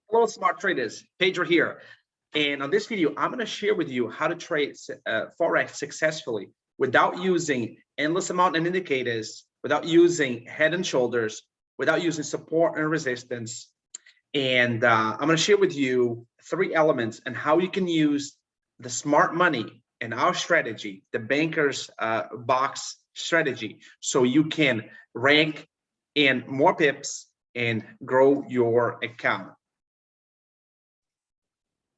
Hello, smart traders. Pedro here. And on this video, I'm going to share with you how to trade Forex successfully without using endless amount of indicators, without using head and shoulders, without using support and resistance. And I'm going to share with you 3 elements and how you can use the smart money in our strategy, the banker's box strategy, so you can rank in more pips and grow your account.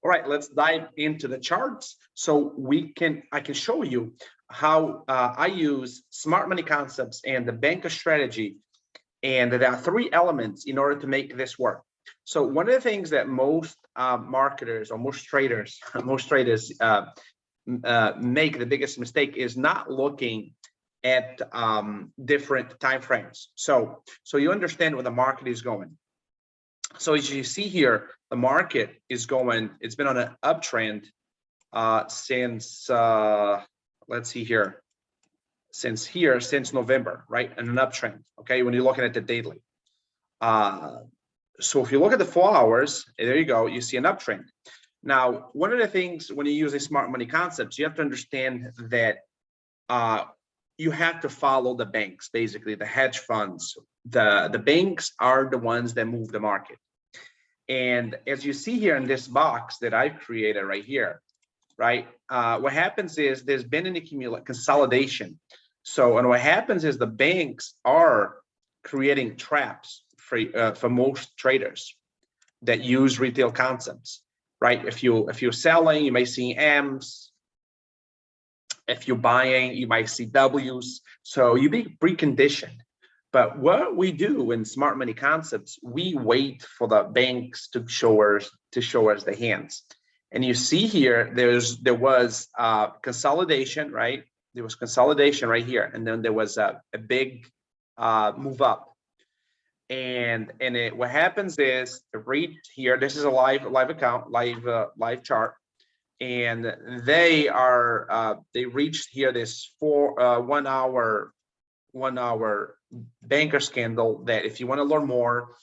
All right, let's dive into the charts so I can show you how I use smart money concepts and the banker strategy. And there are 3 elements in order to make this work. So one of the things that most marketers or most traders make the biggest mistake is not looking at different time frames. So you understand where the market is going. So as you see here, the market is going, it's been on an uptrend since, let's see here, since November, right? And an uptrend, okay, when you're looking at the daily. So if you look at the 4 hours, there you go, you see an uptrend. Now, one of the things when you use a smart money concepts, you have to understand that you have to follow the banks, basically the hedge funds. The banks are the ones that move the market. And as you see here in this box that I've created right here, right, what happens is there's been an consolidation. So, and what happens is the banks are creating traps for most traders that use retail concepts, right? If you're selling, you may see M's. If you're buying, you might see W's. So you be preconditioned. But what we do in smart money concepts, we wait for the banks to show us the hands. And you see here, there was consolidation, right? There was consolidation right here, and then there was a big move up. And what happens is right here. This is a live account, live chart. And they reached here this 1 hour banker scandal that if you want to learn more,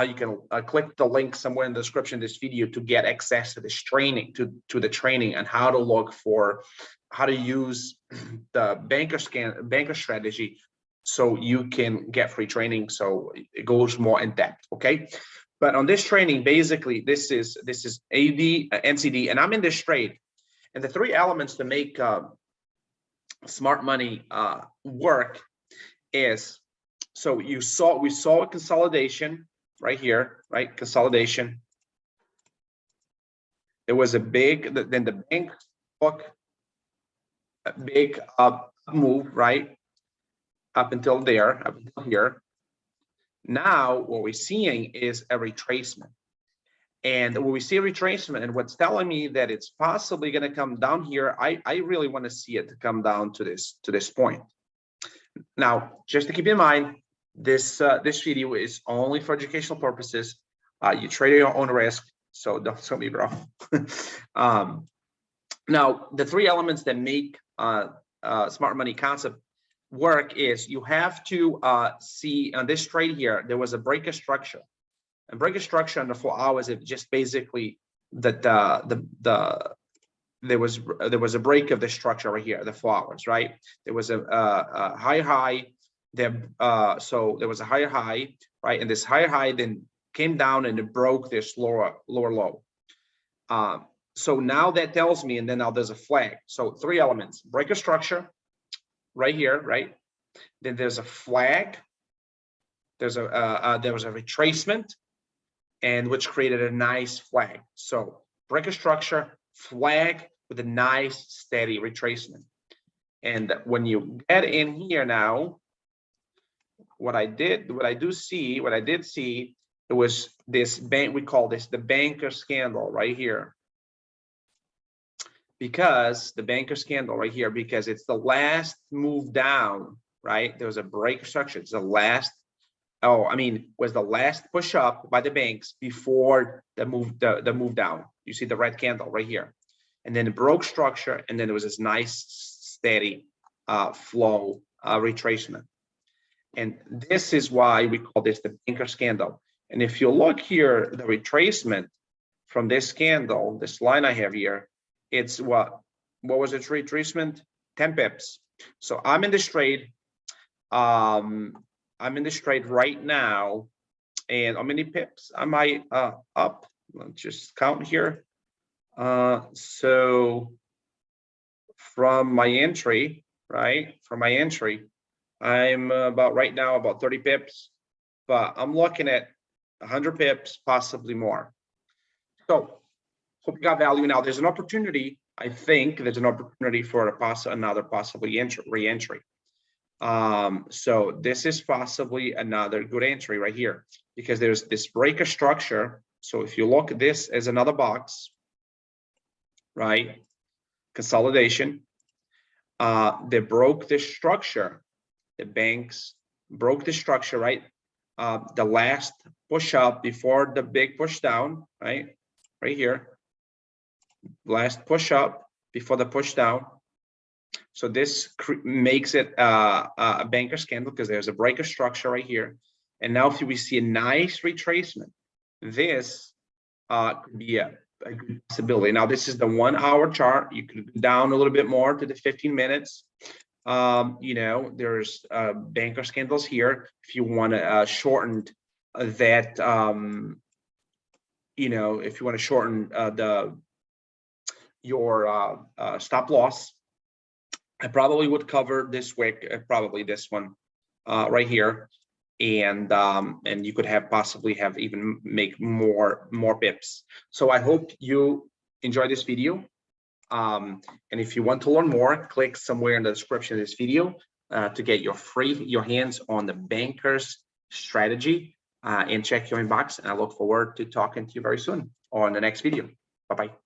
you can click the link somewhere in the description of this video to get access to this training, to the training on how to look for how to use the banker strategy so you can get free training. So it goes more in depth, okay? But on this training, basically, this is AD, NCD, and I'm in this trade. And the 3 elements to make smart money work is, so we saw a consolidation right here, right? Consolidation. There was a big, then the bank took a big move, right? Up until there, up until here. Now, what we're seeing is a retracement. And when we see a retracement, and what's telling me that it's possibly going to come down here, I really want to see it to come down to this point. Now, just to keep in mind, this video is only for educational purposes. You trade at your own risk, so don't sue me, bro. Now, the 3 elements that make smart money concept work is you have to see on this trade here, there was a break of structure. And break of structure on the 4 hours, it just basically that there was a break of the structure right here, the 4 hours, right? There was a high there, so there was a higher high, right? And this higher high then came down and it broke this lower low. So now that tells me, and then now there's a flag. So 3 elements: break of structure right here, right? Then there's a flag. There was a retracement, and which created a nice flag. So break of structure, flag with a nice steady retracement. And when you get in here now, what I did see, it was this bank, we call this the banker scandal right here. Because the banker scandal right here, because it's the last move down, right? There was a break of structure. It's the last, was the last push up by the banks before the move down. You see the red candle right here. And then it broke structure, and then there was this nice steady flow retracement. And this is why we call this the banker scandal. And if you look here, the retracement from this candle, this line I have here, it's what was its retracement? 10 pips. So I'm in this trade. I'm in this trade right now. And how many pips am I up? Let's just count here. So from my entry, right? From my entry, I'm about right now about 30 pips, but I'm looking at 100 pips, possibly more. So hope you got value. Now there's an opportunity. I think there's an opportunity for another possibly re-entry. So this is possibly another good entry right here, because there's this breaker structure. So if you look at this as another box, right? Consolidation. They broke this structure. The banks broke the structure, right? The last push up before the big push down, right? Right here. Last push up before the push down. So this makes it a banker candle because there's a breaker structure right here. And now if we see a nice retracement, this could be a good possibility. Now this is the 1 hour chart. You could go down a little bit more to the 15 minutes. You know, there's banker candles here. If you want to shorten that, you know, if you want to shorten your stop loss, I probably would cover this wick, probably this one right here, and you could possibly have even make more pips. So I hope you enjoy this video. And if you want to learn more, click somewhere in the description of this video to get your hands on the banker's strategy, and check your inbox. And I look forward to talking to you very soon on the next video. Bye-bye.